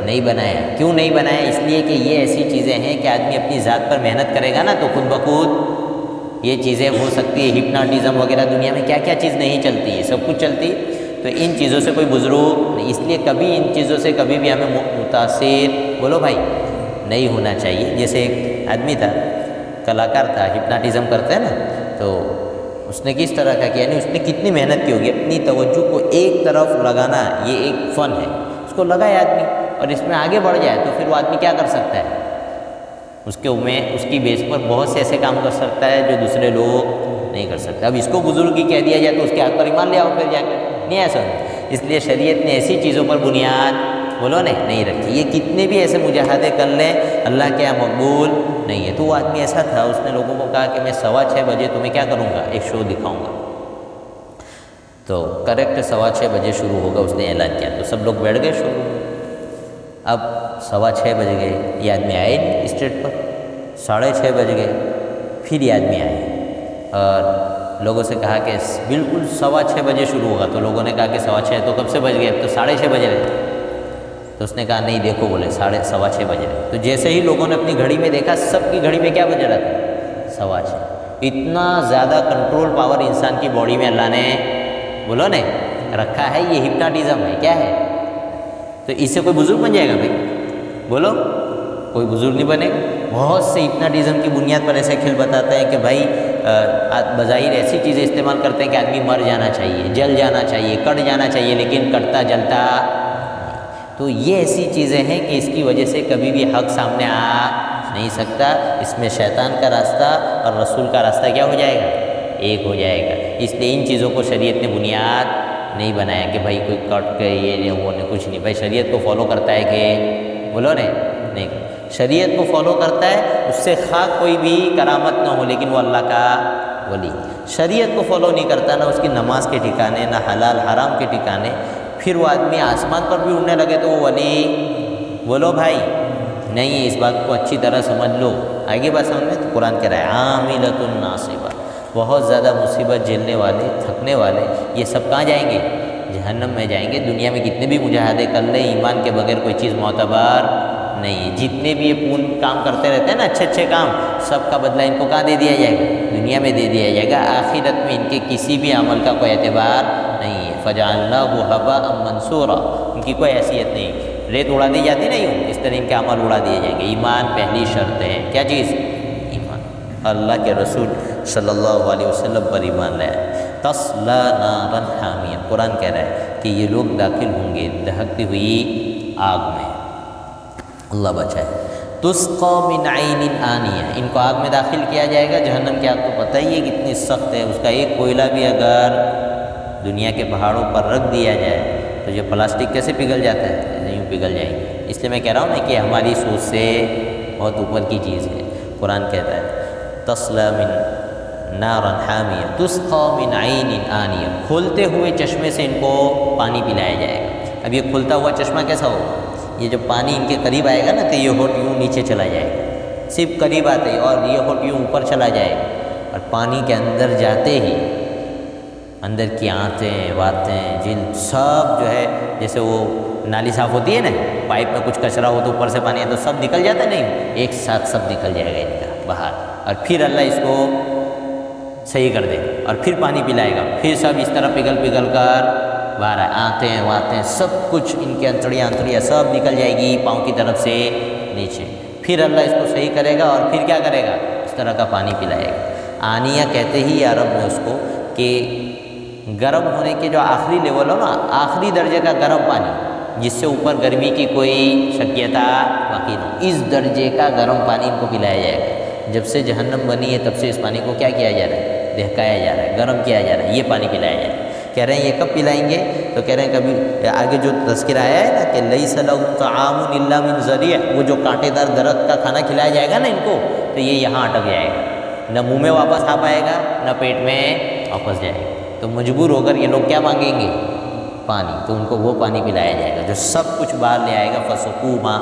نہیں بنایا۔ کیوں نہیں بنایا؟ اس لیے کہ یہ ایسی چیزیں ہیں کہ آدمی اپنی ذات پر محنت کرے گا نا تو خود بخود یہ چیزیں ہو سکتی ہے۔ ہپناٹزم وغیرہ دنیا میں کیا کیا چیز نہیں چلتی ہے، سب کچھ چلتی، تو ان چیزوں سے کوئی بزرگ نہیں، اس لیے کبھی ان چیزوں سے کبھی بھی ہمیں متاثر بولو بھائی نہیں ہونا چاہیے۔ جیسے ایک آدمی تھا، کلاکار تھا، ہپناٹزم کرتا ہے نا، تو اس نے کس طرح کا کیا، یعنی اس نے کتنی محنت کی ہوگی اپنی توجہ کو ایک طرف لگانا، یہ ایک فن ہے، اس کو لگائے آدمی اور اس میں آگے بڑھ جائے تو پھر وہ آدمی کیا کر سکتا ہے، اس کی بیس پر بہت سے ایسے کام کر سکتا ہے جو دوسرے لوگ نہیں کر سکتے۔ اب اس کو بزرگی کہہ دیا جائے تو اس کے ہاتھ پر ایمان لے آؤ پھر جا کے، نہیں ایسا نہیں۔ اس لیے شریعت نے ایسی چیزوں پر بنیاد بولو نہیں رکھی۔ یہ کتنے بھی ایسے مجاہدے کر لیں اللہ کے یہاں مقبول نہیں ہے۔ تو وہ آدمی ایسا تھا، اس نے لوگوں کو کہا کہ میں 6:15 بجے تمہیں کیا کروں گا، ایک شو دکھاؤں گا۔ تو کریکٹ 6:15 بجے شروع ہوگا، اس نے اعلان کیا تو سب لوگ بیٹھ گئے شو۔ اب 6:15 بج گئے، یہ آدمی آئے نہیں اسٹیج پر، 6:30 بج گئے، پھر یہ آدمی آئے اور لوگوں سے کہا کہ بالکل 6:15 بجے شروع ہوگا، تو لوگوں نے کہا کہ 6:15 تو کب سے بج گئے، اب تو 6:30 بج رہے۔ تو اس نے کہا نہیں دیکھو، بولے 6:15 بج رہے۔ تو جیسے ہی لوگوں نے اپنی گھڑی میں دیکھا، سب کی گھڑی میں کیا بج رہا تھا؟ 6:15۔ اتنا زیادہ کنٹرول پاور انسان کی باڈی میں اللہ نے بولو نے رکھا ہے، یہ ہپناٹزم ہے، کیا ہے؟ تو اس سے کوئی بزرگ بن جائے گا بھائی؟ بولو، کوئی بزرگ نہیں بنے گا۔ بہت سے ہپناٹزم کی بنیاد پر ایسے کھیل بتاتے ہیں کہ بھائی بظاہر ایسی چیزیں استعمال کرتے ہیں کہ آدمی مر جانا چاہیے، جل جانا چاہیے، کٹ جانا چاہیے، لیکن کٹتا جلتا نہیں۔ تو یہ ایسی چیزیں ہیں کہ اس کی وجہ سے کبھی بھی حق سامنے آ نہیں سکتا۔ اس میں شیطان کا راستہ اور رسول کا راستہ کیا ہو جائے گا؟ ایک ہو جائے گا۔ اس لیے ان چیزوں کو شریعت نے بنیاد نہیں بنایا کہ بھائی کوئی کٹ کے یہ وہ نے کچھ نہیں۔ بھائی شریعت کو فالو کرتا ہے کہ بولو نہیں، شریعت کو فالو کرتا ہے، اس سے خواہ کوئی بھی کرامت نہ ہو لیکن وہ اللہ کا ولی۔ شریعت کو فالو نہیں کرتا، نہ اس کی نماز کے ٹھکانے، نہ حلال حرام کے ٹھکانے، پھر وہ آدمی آسمان پر بھی اڑنے لگے تو وہ ولی بولو بھائی نہیں۔ اس بات کو اچھی طرح سمجھ لو۔ آگے بات سمجھ میں تو قرآن کہہ رہا ہے عاملۃ ناصبہ، بہت زیادہ مصیبت جھیلنے والے، تھکنے والے، یہ سب کہاں جائیں گے؟ جہنم میں جائیں گے۔ دنیا میں کتنے بھی مجاہدے کر لیں، ایمان کے بغیر کوئی چیز معتبر نہیں ہے۔ جتنے بھی یہ کام کرتے رہتے ہیں نا، اچھے اچھے کام، سب کا بدلہ ان کو کہاں دے دیا جائے گا؟ دنیا میں دے دیا جائے گا۔ آخرت میں ان کے کسی بھی عمل کا کوئی اعتبار نہیں ہے۔ فجعلناہ ھباء منثورا، ان کی کوئی حیثیت نہیں۔ ریت اڑا دی جاتی نہیں ہوں، اس طرح ان کے عمل اڑا دیے جائیں گے۔ ایمان پہلی شرط ہے، کیا چیز؟ ایمان۔ اللہ کے رسول صلی اللہ علیہ وسلم پر ایمان لایا۔ تصلی نارا حامیہ، قرآن کہہ رہا ہے کہ یہ لوگ داخل ہوں گے دہکتی ہوئی آگ میں، اللہ بچائے۔ تسقی من عین آنیہ، ان کو آگ میں داخل کیا جائے گا۔ جہنم کی آگ تو پتہ ہی ہے کتنی سخت ہے، اس کا ایک کوئلہ بھی اگر دنیا کے پہاڑوں پر رکھ دیا جائے تو یہ پلاسٹک کیسے پگھل جاتا ہے؟ یوں پگھل جائیں گے۔ اس لیے میں کہہ رہا ہوں نا کہ ہماری سوچ سے بہت اوپر کی چیز ہے۔ قرآن کہتا ہے تصلی من نارا حامیہ تسقی من عین آنیہ، کھولتے ہوئے چشمے سے ان کو پانی پلایا جائے گا۔ اب یہ کھلتا ہوا چشمہ کیسا ہوگا؟ یہ جب پانی ان کے قریب آئے گا نا تو یہ ہوٹ یوں نیچے چلا جائے گا، صرف قریب آتے ہی، اور یہ ہوٹ یوں اوپر چلا جائے گا، اور پانی کے اندر جاتے ہی اندر کی آنتیں واتیں جلد سب جو ہے، جیسے وہ نالی صاف ہوتی ہے نا، پائپ میں کچھ کچرا ہو تو اوپر سے پانی ہے تو سب نکل جاتا ہے، نہیں، ایک ساتھ سب نکل جائے گا ان کا باہر، اور پھر اللہ اس کو صحیح کر دے گا اور پھر پانی پلائے گا، پھر سب اس طرح پگھل پگھل کر باہر آئے، آنتیں واتیں سب کچھ ان کے انتڑیاں سب نکل جائے گی پاؤں کی طرف سے نیچے، پھر اللہ اس کو صحیح کرے گا اور پھر کیا کرے گا؟ اس طرح کا پانی پلائے گا۔ آنیہ کہتے ہی عرب میں اس کو کہ گرم ہونے کے جو آخری لیول ہو نا، آخری درجے کا گرم پانی، جس سے اوپر گرمی کی کوئی شکیتا باقی نہ ہو، اس درجے کا گرم پانی ان کو پلایا جائے گا۔ جب سے جہنم بنی ہے تب سے اس پانی کو کیا کیا جا رہا ہے؟ دہکایا جا رہا ہے، گرم کیا جا رہا ہے، یہ پانی پلایا جا رہا ہے۔ کہہ رہے ہیں یہ کب پلائیں گے؟ تو کہہ رہے ہیں کبھی آگے جو تذکرہ آیا ہے نا کہ لیس لہم طعام الا من ضریع، وہ جو کانٹے دار درخت کا کھانا کھلایا جائے گا نا ان کو، تو یہ یہاں اٹک جائے گا، نہ منہ میں واپس آ پائے گا نہ پیٹ میں واپس جائے گا، تو مجبور ہو کر یہ لوگ کیا مانگیں گے؟ پانی، تو ان کو وہ پانی پلایا جائے گا جو سب کچھ باہر لے آئے گا۔ فسقوا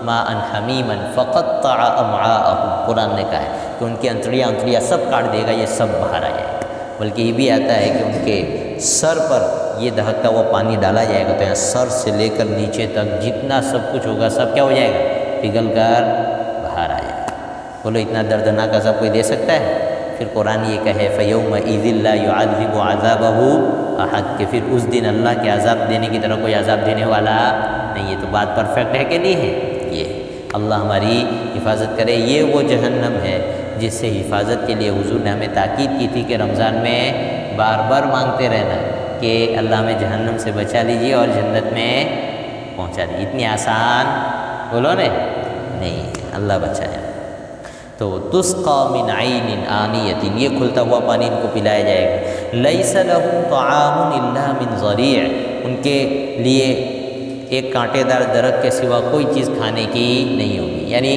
ماء حمیما فقطع امعاءهم، قرآن نے کہا ہے کہ ان کی انتڑیاں سب کاٹ دے گا، یہ سب باہر آ جائے گا۔ بلکہ یہ بھی آتا ہے کہ ان کے سر پر یہ دہکتا ہوا پانی ڈالا جائے گا، تو یہاں سر سے لے کر نیچے تک جتنا سب کچھ ہوگا سب کیا ہو جائے گا؟ پگھل کر باہر آ جائے گا۔ بولو اتنا دردناک عذاب کوئی دے سکتا ہے؟ پھر قرآن یہ کہے فَيَوْمَئِذٍ لَا يُعَذِّبُ عَذَابَهُ أَحَدٌ، کہ پھر اس دن اللہ کے عذاب دینے کی طرح کوئی عذاب دینے والا نہیں ہے۔ تو بات پرفیکٹ ہے کہ نہیں ہے؟ یہ اللہ ہماری حفاظت کرے۔ یہ وہ جہنم ہے جس سے حفاظت کے لیے حضور نے ہمیں تاکید کی تھی کہ رمضان میں بار بار مانگتے رہنا کہ اللہ ہمیں جہنم سے بچا لیجیے اور جنت میں پہنچا دیجیے۔ اتنی آسان بولو نہیں، اللہ بچائے۔ تو تسقی من عین آنیۃ، یہ کھلتا ہوا پانی ان کو پلایا جائے گا۔ لیس لہم طعام الا من ضریع، ان کے لیے ایک کانٹے دار درخت کے سوا کوئی چیز کھانے کی نہیں ہوگی، یعنی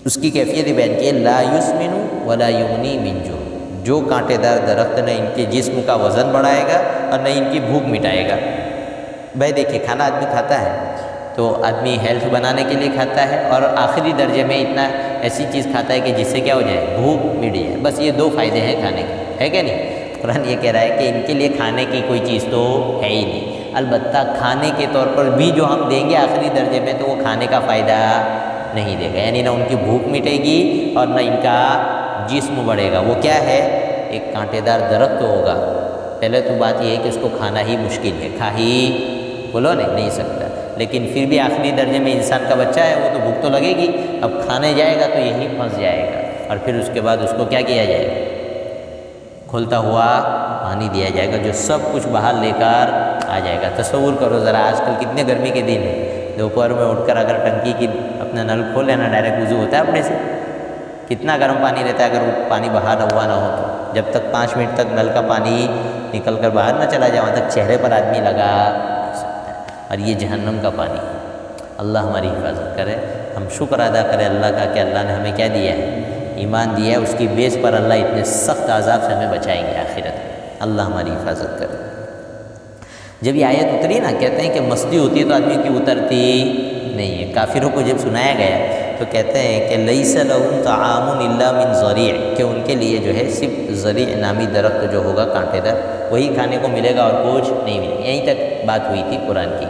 اس کی کیفیت بیان کی لا یسمن ولا یغنی من جوع، جو کانٹے دار درخت نہ ان کے جسم کا وزن بڑھائے گا اور نہ ان کی بھوک مٹائے گا۔ بھائی دیکھیے کھانا آدمی کھاتا ہے تو آدمی ہیلتھ بنانے کے لیے کھاتا ہے، اور آخری درجے میں اتنا ایسی چیز کھاتا ہے کہ جس سے کیا ہو جائے؟ بھوک مٹ جائے. بس یہ 2 فائدے ہیں کھانے کے، ہے کہ نہیں؟ قرآن یہ کہہ رہا ہے کہ ان کے لیے کھانے کی کوئی چیز تو ہے ہی نہیں. البتہ کھانے کے طور پر بھی جو ہم دیں گے آخری درجے میں، تو وہ کھانے کا فائدہ نہیں دے گا. یعنی نہ ان کی بھوک مٹے گی اور نہ ان کا جسم بڑھے گا. وہ کیا ہے؟ ایک کانٹے دار درخت ہوگا. پہلے تو بات یہ ہے کہ اس کو کھانا ہی مشکل ہے، کھا ہی بولو نہیں سکتا. لیکن پھر بھی آخری درجے میں انسان کا بچہ ہے، وہ تو بھوک تو لگے گی. اب کھانے جائے گا تو یہی پھنس جائے گا، اور پھر اس کے بعد اس کو کیا کیا جائے گا؟ کھولتا ہوا پانی دیا جائے گا، جو سب کچھ باہر لے کر آ جائے گا. تصور کرو ذرا، آج کل کتنے گرمی کے دن ہیں، دوپہر میں اٹھ کر اگر ٹنکی کی اپنا نل کھول لینا، ڈائریکٹ وضو ہوتا ہے اپنے سے. کتنا گرم پانی رہتا ہے اگر وہ پانی باہر ہوا نہ ہو تو. جب تک 5 منٹ تک نل کا پانی نکل کر باہر نہ چلا جائے، وہاں تک چہرے پر آدمی لگا سکتا ہے. اور یہ جہنم کا پانی. اللہ ہماری حفاظت کرے. ہم شکر ادا کریں اللہ کا کہ اللہ نے ہمیں کیا دیا ہے؟ ایمان دیا ہے. اس کی بیس پر اللہ اتنے سخت عذاب سے ہمیں بچائیں گے آخرت میں. اللہ ہماری حفاظت کرے. جب یہ آیت اتری نا، کہتے ہیں کہ مستی ہوتی ہے تو آدمی کی اترتی نہیں ہے. کافروں کو جب سنایا گیا تو کہتے ہیں کہ لیس لہم طعام الا من ضریع، کہ ان کے لیے جو ہے صرف ضریع نامی درخت جو ہوگا کانٹے دار، وہی کھانے کو ملے گا اور کچھ نہیں ملے گا. یہیں تک بات ہوئی تھی قرآن کی.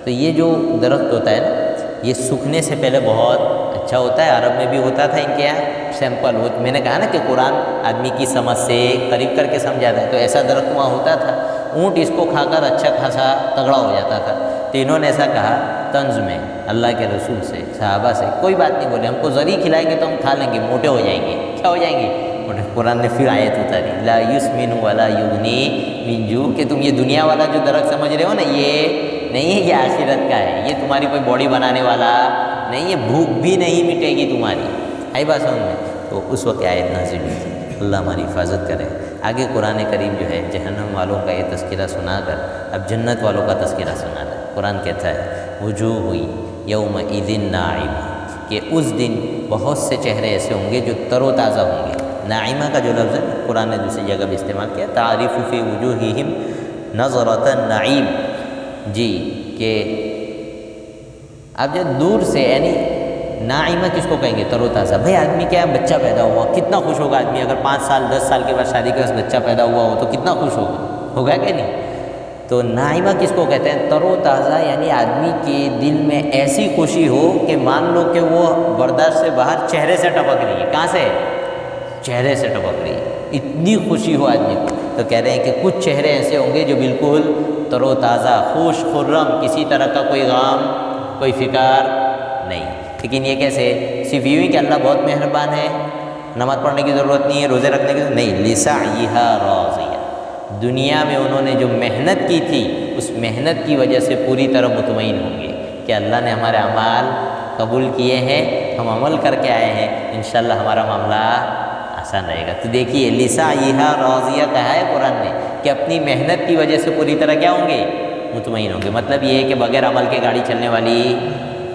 تو یہ جو درخت ہوتا ہے نا، یہ سوکھنے سے پہلے بہت اچھا ہوتا ہے. عرب میں بھی ہوتا تھا ان کے یہاں سیمپل. وہ میں نے کہا نا کہ قرآن آدمی کی سمجھ سے قریب کر کے سمجھاتا ہے، تو ایسا درخت وہاں ہوتا تھا. اونٹ اس کو کھا کر اچھا خاصا تگڑا ہو جاتا تھا. تو انہوں نے ایسا کہا طنز میں اللہ کے رسول سے، صحابہ سے، کوئی بات نہیں بولے، ہم کو ذری کھلائیں گے تو ہم کھا لیں گے، موٹے ہو جائیں گے. کیا ہو جائیں گے؟ موٹے. قرآن نے پھر آیت اتاری لا یسمن ولا یغنی من جوع، کہ تم یہ دنیا والا جو درخت سمجھ رہے ہو نا، یہ نہیں ہے، یہ آخرت کا ہے. یہ تمہاری کوئی باڈی بنانے والا نہیں ہے، بھوک بھی نہیں مٹے گی تمہاری. آئی بات سمجھ میں؟ تو اس وقت آیت نازل ہوئی تھی. اللہ ہماری حفاظت کرے. آگے قرآن کریم جو ہے جہنم والوں کا یہ تذکرہ سنا کر اب جنت والوں کا تذکرہ سنا رہا ہے. قرآن کہتا ہے وجوہ یومئذ ناعمہ، کہ اس دن بہت سے چہرے ایسے ہوں گے جو تر و تازہ ہوں گے. ناعمہ کا جو لفظ ہے قرآن نے دوسری جگہ بھی استعمال کیا، تعریف فی وجوہہم نظرۃ النعیم. جی، کہ اب جب دور سے، یعنی ناعمہ کس کو کہیں گے؟ تر و تازہ. بھائی آدمی کیا ہے، بچہ پیدا ہوا، کتنا خوش ہوگا آدمی. اگر 5 سال 10 سال کے بعد شادی کے بعد بچہ پیدا ہوا ہو تو کتنا خوش ہوگا کہ نہیں؟ تو ناعمہ کس کو کہتے ہیں؟ تر و تازہ. یعنی آدمی کے دل میں ایسی خوشی ہو کہ مان لو کہ وہ برداشت سے باہر چہرے سے ٹپک رہی ہے. کہاں سے؟ چہرے سے ٹپک رہی ہے. اتنی خوشی ہو آدمی کو. تو کہہ رہے ہیں کہ کچھ چہرے ایسے ہوں گے جو بالکل تر و تازہ، خوش خرم، کسی طرح کا کوئی غم، کوئی فکر نہیں. لیکن یہ کیسے؟ صرف یوں ہی کہ اللہ بہت مہربان ہے، نماز پڑھنے کی ضرورت نہیں ہے، روزے رکھنے کی ضرورت نہیں. لسعیھا راضیہ، دنیا میں انہوں نے جو محنت کی تھی اس محنت کی وجہ سے پوری طرح مطمئن ہوں گے کہ اللہ نے ہمارے اعمال قبول کیے ہیں، ہم عمل کر کے آئے ہیں، انشاءاللہ ہمارا معاملہ آسان رہے گا. تو دیکھیے لسعیھا راضیہ کہا ہے قرآن نے کہ اپنی محنت کی وجہ سے پوری طرح کیا ہوں گے؟ مطمئن ہوں گے. مطلب یہ ہے کہ بغیر عمل کے گاڑی چلنے والی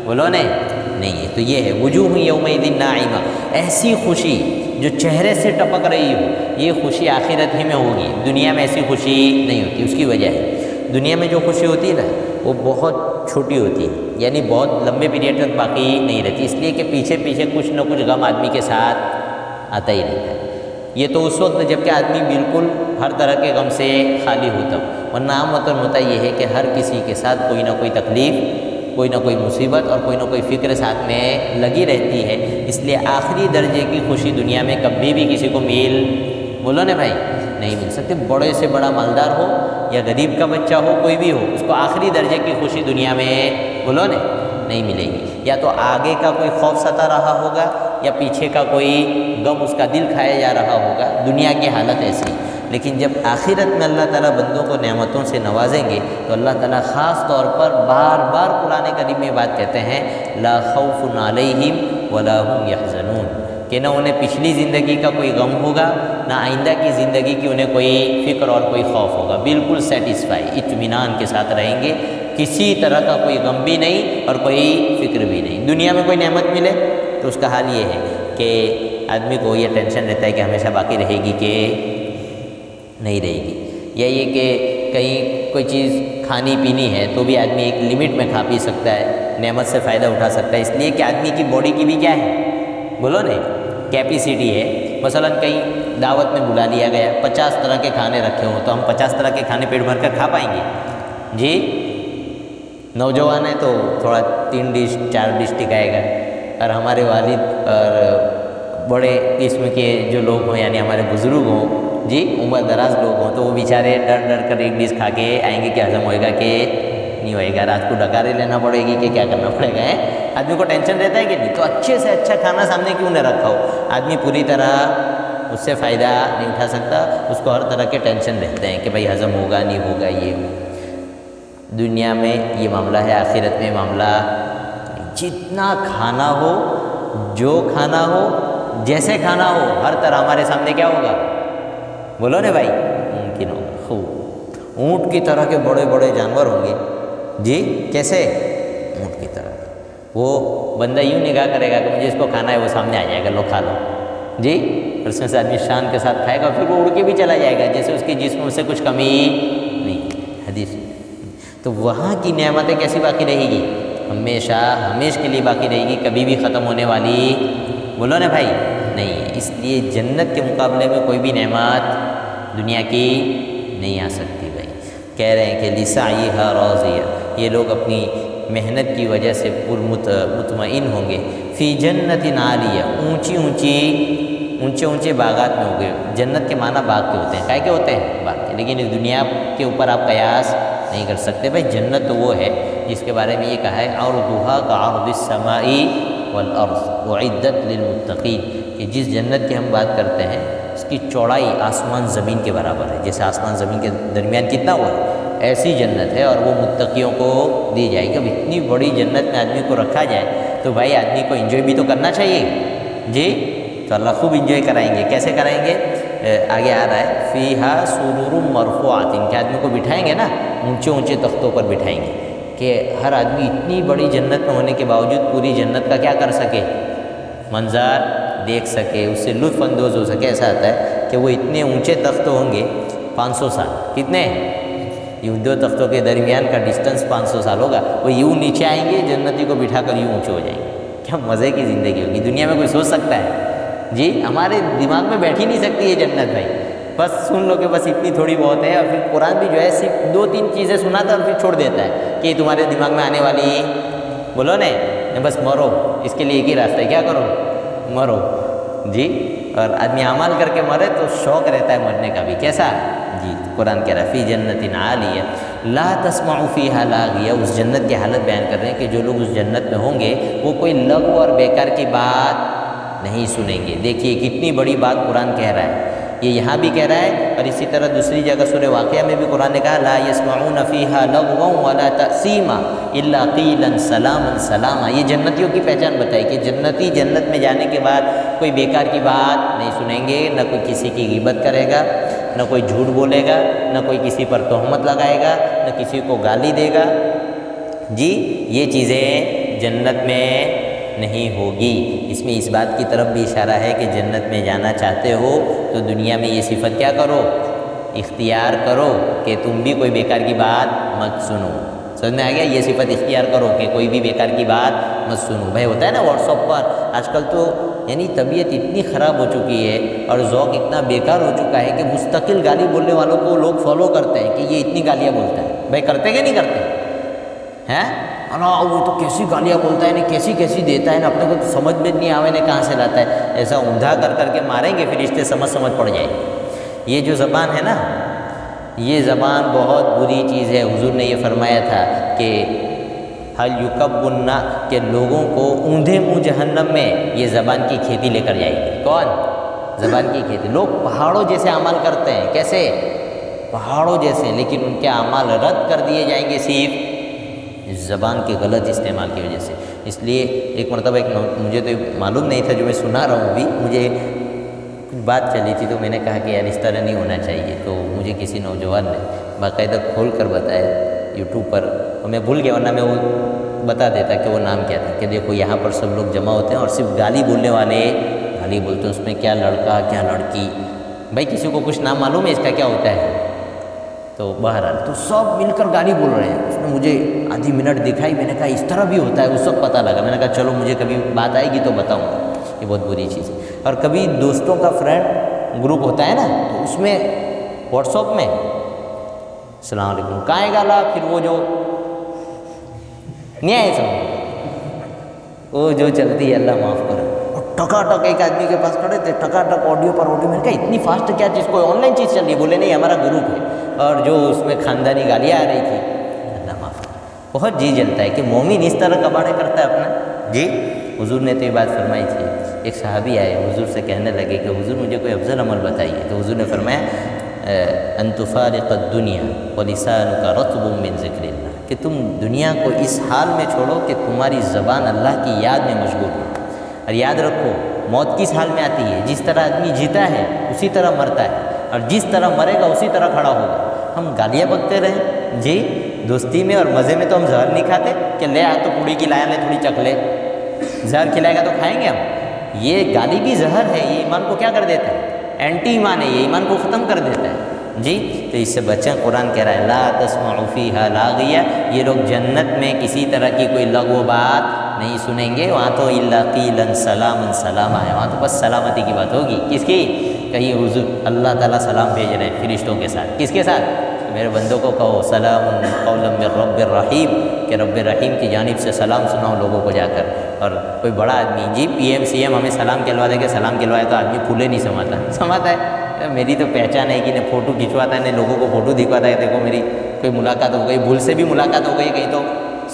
بولو نہیں ہے. تو یہ ہے وجوہ یومئذ ناعمہ، ایسی خوشی جو چہرے سے ٹپک رہی ہو. یہ خوشی آخرت ہی میں ہوگی، دنیا میں ایسی خوشی نہیں ہوتی. اس کی وجہ ہے دنیا میں جو خوشی ہوتی ہے نا وہ بہت چھوٹی ہوتی ہے، یعنی بہت لمبے پیریڈ تک باقی نہیں رہتی. اس لیے کہ پیچھے پیچھے کچھ نہ کچھ غم آدمی کے ساتھ آتا ہی رہتا ہے. یہ تو اس وقت جب کہ آدمی بالکل ہر طرح کے غم سے خالی ہوتا ہو، ورنہ عام وطن ہوتا یہ ہے کہ ہر کسی کے ساتھ کوئی نہ کوئی تکلیف، کوئی نہ کوئی مصیبت اور کوئی نہ کوئی فکر ساتھ میں لگی رہتی ہے. اس لیے آخری درجے کی خوشی دنیا میں کبھی بھی کسی کو بولو نا بھائی نہیں مل سکتی. بڑے سے بڑا مالدار ہو یا غریب کا بچہ ہو، کوئی بھی ہو، اس کو آخری درجے کی خوشی دنیا میں بولو نا نہیں ملے گی. یا تو آگے کا کوئی خوف ستا رہا ہوگا یا پیچھے کا کوئی غم اس کا دل کھایا جا رہا ہوگا. دنیا کی حالت ایسی. لیکن جب آخرت میں اللہ تعالیٰ بندوں کو نعمتوں سے نوازیں گے تو اللہ تعالیٰ خاص طور پر بار بار قرآن کریم میں بات کہتے ہیں لا خوف علیہم ولا هم یحزنون، کہ نہ انہیں پچھلی زندگی کا کوئی غم ہوگا، نہ آئندہ کی زندگی کی انہیں کوئی فکر اور کوئی خوف ہوگا. بالکل سیٹسفائی، اطمینان کے ساتھ رہیں گے. کسی طرح کا کوئی غم بھی نہیں اور کوئی فکر بھی نہیں. دنیا میں کوئی نعمت ملے تو اس کا حال یہ ہے کہ آدمی کو یہ ٹینشن رہتا ہے کہ ہمیشہ باقی رہے گی کہ نہیں رہے گی، یا یہ کہ کہیں کوئی چیز کھانی پینی ہے تو بھی آدمی ایک لمٹ میں کھا پی سکتا ہے، نعمت سے فائدہ اٹھا سکتا ہے. اس لیے کہ آدمی کی باڈی کی بھی کیا ہے؟ بولو نہیں کیپیسٹی ہے. مثلاً کہیں دعوت میں بلا لیا گیا, 50 طرح کے کھانے رکھے ہوں, تو ہم 50 طرح کے کھانے پیٹ بھر کر کھا پائیں گے جی؟ نوجوان ہے تو تھوڑا 3 ڈش 4 ڈش ٹکائے گا. اور ہمارے والد اور بڑے قسم کے جو لوگ ہوں یعنی ہمارے بزرگ ہوں جی, عمر دراز لوگ ہوں, تو وہ بیچارے ڈر ڈر کر 1 ڈش کھا کے آئیں گے کہ ہضم ہوئے گا کہ نہیں ہوئے گا, رات کو ڈکارے لینا پڑے گی کہ کیا کرنا پڑے گا. آدمی کو ٹینشن رہتا ہے کہ نہیں, تو اچھے سے اچھا کھانا سامنے کیوں نہ رکھا ہو, آدمی پوری طرح اس سے فائدہ نہیں اٹھا سکتا, اس کو ہر طرح کے ٹینشن رہتے ہیں کہ بھائی ہضم ہوگا نہیں ہوگا. یہ دنیا میں یہ معاملہ ہے, آخرت میں معاملہ جتنا کھانا ہو, جو کھانا ہو, جیسے کھانا ہو, ہر طرح ہمارے سامنے کیا ہوگا, بولو نا بھائی, ممکن ہوگا. خوب اونٹ کی طرح کے بڑے بڑے جانور ہوں گے جی, کیسے اونٹ کی طرح. وہ بندہ یوں نگاہ کرے گا کہ مجھے اس کو کھانا ہے, وہ سامنے آ جائے گا, لو کھا لو جی, اور اس میں سے آدمی شان کے ساتھ کھائے گا, پھر وہ اڑ کے بھی چلا جائے گا جیسے اس کے جسم سے کچھ کمی نہیں. حدیث تو وہاں کی نعمتیں کیسی باقی رہے گی, ہمیشہ ہمیشہ کے لیے باقی رہے گی, کبھی بھی ختم ہونے والی بولو نا بھائی نہیں ہے. اس لیے جنت کے مقابلے میں کوئی بھی نعمت دنیا کی نہیں آ سکتی. بھائی کہہ رہے ہیں کہ لسعیھا راضیہ, یہ لوگ اپنی محنت کی وجہ سے مطمئن ہوں گے. فی جنت عالیہ, اونچے اونچے باغات میں ہوں گے. جنت کے معنی باغ کے ہوتے ہیں, کائے کے ہوتے ہیں, باغ کے. لیکن اس دنیا کے اوپر آپ قیاس نہیں کر سکتے. بھائی جنت تو وہ ہے جس کے بارے میں یہ کہا ہے عرضھا کعرض السماء والارض اعدت للمتقین, کہ جس جنت کی ہم بات کرتے ہیں اس کی چوڑائی آسمان زمین کے برابر ہے. جیسے آسمان زمین کے درمیان کتنا ہوا, ایسی جنت ہے, اور وہ متقیوں کو دی جائے گی. اب اتنی بڑی جنت میں آدمی کو رکھا جائے تو بھائی آدمی کو انجوائے بھی تو کرنا چاہیے جی. تو اللہ خوب انجوائے کرائیں گے. کیسے کرائیں گے, آگے آ رہا ہے فیہا سرور مرفوعات, ان کے آدمی کو بٹھائیں گے نا اونچے اونچے تختوں پر بٹھائیں گے کہ ہر آدمی اتنی بڑی جنت میں ہونے کے باوجود پوری جنت کا کیا کر سکے, منظر دیکھ سکے, اس سے لطف اندوز ہو سکے. ایسا آتا ہے کہ وہ اتنے اونچے تخت ہوں گے 500 سال, کتنے, یہ 2 تختوں کے درمیان کا ڈسٹنس 500 سال ہوگا. وہ یوں نیچے آئیں گے, جنتی کو بٹھا کر یوں اونچے ہو جائیں گے. کیا مزے کی زندگی ہوگی. دنیا میں کوئی سوچ سکتا ہے جی, ہمارے دماغ میں بیٹھ ہی نہیں سکتی یہ جنت. بھائی بس سن لو کہ بس اتنی تھوڑی بہت ہے, اور پھر قرآن بھی جو ہے صرف 2-3 چیزیں سناتا اور پھر چھوڑ دیتا ہے کہ تمہارے دماغ میں آنے والی بولو نا, بس مرو, اس کے لیے ایک ہی راستہ ہے, کیا کرو, مرو جی. اور آدمی اعمال کر کے مرے تو شوق رہتا ہے مرنے کا بھی. کیسا جی, قرآن کہہ رہا ہے فی جنت عالیہ لا تسمع فیہا لاغیہ. اس جنت کی حالت بیان کر رہے ہیں کہ جو لوگ اس جنت میں ہوں گے وہ کوئی لغو اور بیکار کی بات نہیں سنیں گے. دیکھیے کتنی بڑی بات قرآن کہہ رہا ہے, یہ یہاں بھی کہہ رہا ہے, اور اسی طرح دوسری جگہ سورہ واقعہ میں بھی قرآن نے کہا لا یسمعون فیہا لغوا ولا تأثیما الا قیلا سلاما سلاما. یہ جنتیوں کی پہچان بتائی کہ جنتی جنت میں جانے کے بعد کوئی بیکار کی بات نہیں سنیں گے, نہ کوئی کسی کی غیبت کرے گا, نہ کوئی جھوٹ بولے گا, نہ کوئی کسی پر تہمت لگائے گا, نہ کسی کو گالی دے گا جی. یہ چیزیں جنت میں نہیں ہوگی. اس میں اس بات کی طرف بھی اشارہ ہے کہ جنت میں جانا چاہتے ہو تو دنیا میں یہ صفت کیا کرو, اختیار کرو کہ تم بھی کوئی بیکار کی بات مت سنو. سمجھ میں آ گیا, یہ صفت اختیار کرو کہ کوئی بھی بیکار کی بات مت سنو. بھائی ہوتا ہے نا واٹس ایپ پر آج کل تو یعنی طبیعت اتنی خراب ہو چکی ہے اور ذوق اتنا بیکار ہو چکا ہے کہ مستقل گالی بولنے والوں کو لوگ فالو کرتے ہیں کہ یہ اتنی گالیاں بولتا ہے. بھائی کرتے کہ نہیں کرتے ہیں, وہ تو کیسی گالیاں بولتا ہے, کیسی کیسی دیتا ہے نا, اپنے کو تو سمجھ میں نہیں آوے نے کہاں سے لاتا ہے. ایسا اوندا کر کر کے ماریں گے فرشتے, سمجھ پڑ جائے. یہ جو زبان ہے نا, یہ زبان بہت بری چیز ہے. حضور نے یہ فرمایا تھا کہ حل یکب الناس, کہ لوگوں کو اوندھے منہ جہنم میں یہ زبان کی کھیتی لے کر جائے گی. کون, زبان کی کھیتی. لوگ پہاڑوں جیسے اعمال کرتے ہیں, کیسے, پہاڑوں جیسے, لیکن ان کے اعمال رد کر دیے جائیں گے صرف اس زبان کے غلط استعمال کی وجہ سے. اس لیے ایک مرتبہ مجھے تو معلوم نہیں تھا, جو میں سنا رہا ہوں ابھی, مجھے کچھ بات چلی تھی تو میں نے کہا کہ یار اس طرح نہیں ہونا چاہیے. تو مجھے کسی نوجوان نے باقاعدہ کھول کر بتایا یوٹیوب پر, اور میں بھول گیا, ورنہ میں وہ بتا دیتا کہ وہ نام کیا تھا. کہ دیکھو یہاں پر سب لوگ جمع ہوتے ہیں اور صرف گالی بولنے والے گالی بولتے ہیں, اس میں کیا لڑکا کیا لڑکی. بھائی کسی کو کچھ نام معلوم ہے اس کا کیا ہوتا ہے؟ تو بہرحال تو سب مل کر گالی بول رہے ہیں. اس میں مجھے آدھی منٹ دکھائی, میں نے کہا اس طرح بھی ہوتا ہے. اس وقت پتہ لگا, میں نے کہا چلو مجھے کبھی بات آئے گی تو بتاؤں. یہ بہت بری چیز ہے۔ اور کبھی دوستوں کا فرینڈ گروپ ہوتا ہے نا، تو اس میں واٹس ایپ میں السلام علیکم کہاں ہے گالا، پھر وہ جو نہیں آئے سمجھ وہ جو چلتی ہے اللہ معاف کرے، اور ٹکا ٹک ایک آدمی کے پاس کھڑے تھے، ٹکا ٹک آڈیو پر آڈیو، میں نے کہا اتنی فاسٹ کیا چیز، کوئی آن لائن چیز چل رہی ہے؟ بولے نہیں ہمارا گروپ ہے، اور جو اس میں خاندانی گالیاں آ رہی تھی، اللہ معاف کرے۔ بہت جی جلتا ہے کہ مومن اس طرح کباڑے کرتا ہے اپنا۔ جی حضور نے تو یہ بات فرمائی تھی، ایک صحابی آئے حضور سے کہنے لگے کہ حضور مجھے کوئی افضل عمل بتائیے، تو حضور نے فرمایا ان تفارق الدنیا ولسانک رطب من ذکر اللہ، کہ تم دنیا کو اس حال میں چھوڑو کہ تمہاری زبان اللہ کی یاد میں مشغول ہو۔ اور یاد رکھو موت کس حال میں آتی ہے، جس طرح آدمی جیتا ہے اسی طرح مرتا ہے، اور جس طرح مرے گا اسی طرح کھڑا ہوگا۔ ہم گالیاں بکتے رہیں جی دوستی میں، اور مزے میں تو ہم زہر نہیں کھاتے کہ لے آ تو پوڑی کی لایا لے تھوڑی چکھ لے، زہر کھلائے گا تو کھائیں گے ہم؟ یہ گالی بھی زہر ہے، یہ ایمان کو کیا کر دیتا ہے؟ اینٹی ایمان ہے، یہ ایمان کو ختم کر دیتا ہے جی۔ تو اس سے بچیں، قرآن کہہ رہا ہے لا تسمعوا فیہا لاغیہ، یہ لوگ جنت میں کسی طرح کی کوئی لغو بات نہیں سنیں گے، وہاں تو الا قیلا سلاما سلاما ہے، وہاں تو بس سلامتی کی بات ہوگی۔ کس کی؟ کہیں حضور اللہ تعالیٰ سلام بھیج رہے ہیں فرشتوں کے ساتھ، کس کے ساتھ؟ میرے بندوں کو کہو سلام قولا من رب الرحیم، کہ رب الرحیم کی جانب سے سلام سناؤ لوگوں کو جا کر۔ اور کوئی بڑا آدمی جی پی ایم سی ایم ہمیں سلام کہلوا دے کہ سلام کہلوائے، تو آدمی پھولے نہیں سماتا ہے، میری تو پہچان ہے کہ نہ فوٹو کھنچواتا ہے نہ لوگوں کو فوٹو دکھواتا ہے، دیکھو میری کوئی ملاقات ہو گئی، بھول سے بھی ملاقات ہو گئی کہیں، تو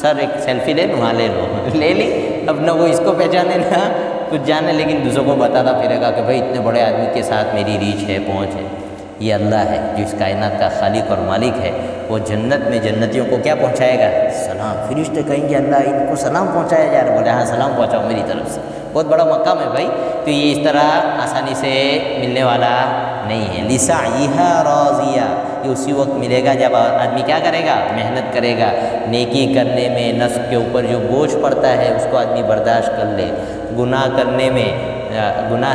سر ایک سیلفی لے لوں، ہاں لے لو، لے لی، اب نہ وہ اس کو پہچانے نہ کچھ جانے، لیکن دوسروں کو بتاتا پھرے گا کہ بھائی اتنے بڑے آدمی کے ساتھ میری ریچ ہے، پہنچ ہے۔ یہ اللہ ہے جو اس کائنات کا خالق اور مالک ہے، وہ جنت میں جنتیوں کو کیا پہنچائے گا؟ سلام۔ فرشتے کہیں گے اللہ ان کو سلام پہنچایا جا رہا ہے، بولے ہاں سلام پہنچاؤ میری طرف سے، بہت بڑا مقام ہے بھائی۔ تو یہ اس طرح آسانی سے ملنے والا نہیں ہے۔ لسعیہا راضیہ، یہ اسی وقت ملے گا جب آدمی کیا کرے گا؟ محنت کرے گا، نیکی کرنے میں نفس کے اوپر جو بوجھ پڑتا ہے اس کو آدمی برداشت کر لے، گناہ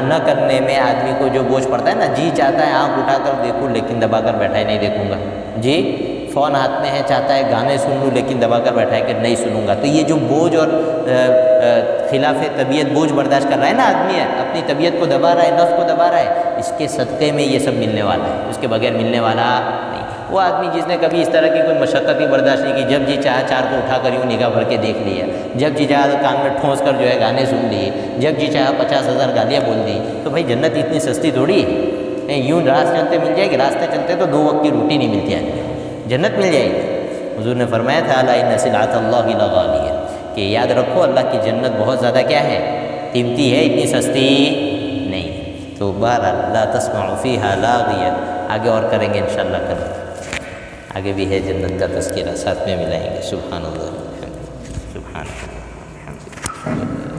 نہ کرنے میں آدمی کو جو بوجھ پڑتا ہے نا، جی چاہتا ہے آنکھ اٹھا کر دیکھوں لیکن دبا کر بیٹھا ہے نہیں دیکھوں گا، جی فون ہاتھ میں ہے چاہتا ہے گانے سن لوں لیکن دبا کر بیٹھا ہے کہ نہیں سنوں گا۔ تو یہ جو بوجھ اور خلاف طبیعت بوجھ برداشت کر رہا ہے نا آدمی، ہے اپنی طبیعت کو دبا رہا ہے، نفس کو دبا رہا ہے، اس کے صدقے میں یہ سب ملنے والا ہے، اس کے بغیر ملنے والا نہیں۔ وہ آدمی جس نے کبھی اس طرح کی کوئی مشقت ہی برداشت نہیں کی، جب جی چاہا چار کو اٹھا کر یوں نگاہ بھر کے دیکھ لیا، جب جی چاہا کان میں ٹھونس کر جو ہے گانے سن لیے، جب جی چاہا 50,000 گالیاں بول دی، تو بھائی جنت اتنی سستی تھوڑی ہے، یوں راستے چلتے مل جائے گی، راستے چلتے تو 2 وقت کی روٹی نہیں ملتی آدمی، جنت مل جائے گی۔ حضور نے فرمایا تھا الا ان سلعۃ اللہ لغالیہ، کہ یاد رکھو اللہ کی جنت بہت زیادہ کیا ہے؟ قیمتی ہے، اتنی سستی نہیں۔ تو بہرحال لا تسمعوا فیہا لاغیہ، آگے اور کریں گے انشاءاللہ کل، آگے بھی ہے جنت کا تذکرہ، ساتھ میں ملائیں گے۔ سبحان اللہ، سبحان اللہ۔